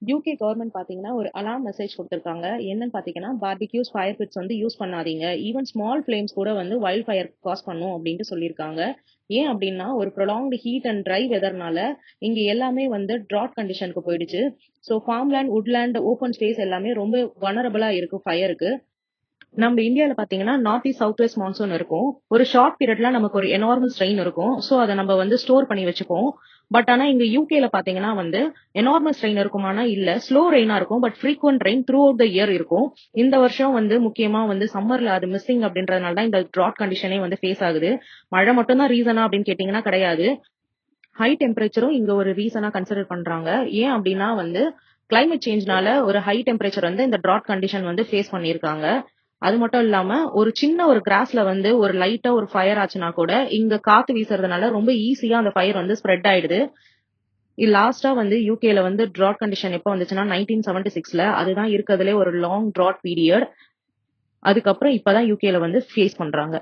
UK government பாத்தீங்கன்னா ஒரு alarm message கொடுத்திருக்காங்க. என்னன்னு பாத்தீங்கன்னா பார்பிக்யூஸ் ஃபயர் பிட்ஸ் வந்து யூஸ் பண்ணாதீங்க. ஈவன் ஸ்மால் ஃபிளேம்ஸ் கூட வந்து வைல்ட் ஃபயர் காஸ் பண்ணும் அப்படின்ட்டு சொல்லியிருக்காங்க. ஏன் அப்படின்னா ஒரு ப்ரொலாங்டு ஹீட் அண்ட் ட்ரை வெதர்னால இங்க எல்லாமே வந்து ட்ராட் கண்டிஷனுக்கு போயிடுச்சு. So farmland, woodland, open space எல்லாமே ரொம்ப வனரபிளா இருக்கு ஃபயருக்கு. நம்ம இந்தியால பாத்தீங்கன்னா north east south west monsoon இருக்கும். ஒரு ஷார்ட் பீரியட்ல நமக்கு ஒரு எனார்மஸ் ரெயின் இருக்கும். ஸோ அதை நம்ம வந்து ஸ்டோர் பண்ணி வச்சுப்போம். பட் ஆனா இங்க யூகேல பாத்தீங்கன்னா வந்து எனார்மஸ் ரெயின் இருக்குமானா இல்ல, ஸ்லோ ரெயினா இருக்கும். But frequent rain through out the year இருக்கும். இந்த வருஷம் வந்து முக்கியமா வந்து சம்மர்ல அது மிஸ்ஸிங் அப்படின்றதுனால தான் இந்த ட்ராட் கண்டிஷனே வந்து ஃபேஸ் ஆகுது. மழை மட்டும் தான் ரீசனா அப்படின்னு கேட்டீங்கன்னா கிடையாது. ஹை டெம்பரேச்சரும் இங்க ஒரு ரீசனா கன்சிடர் பண்றாங்க. ஏன் அப்படின்னா வந்து கிளைமேட் சேஞ்ச்னால ஒரு ஹை டெம்பரேச்சர் வந்து இந்த ட்ராட் கண்டிஷன் வந்து ஃபேஸ் பண்ணியிருக்காங்க. அது மட்டும் இல்லாம ஒரு சின்ன ஒரு கிராஸ்ல வந்து ஒரு லைட்டா ஒரு ஃபயர் ஆச்சுன்னா கூட இங்க காத்து வீசுறதுனால ரொம்ப ஈஸியா அந்த ஃபயர் வந்து ஸ்ப்ரெட் ஆயிடுது. லாஸ்டா வந்து யூகேல வந்து ட்ராட் கண்டிஷன் எப்போ வந்துச்சுன்னா 1976ல. அதுதான் இருக்கிறதுலே ஒரு லாங் ட்ராட் பீரியட். அதுக்கப்புறம் இப்பதான் யூகேல வந்து ஃபேஸ் பண்றாங்க.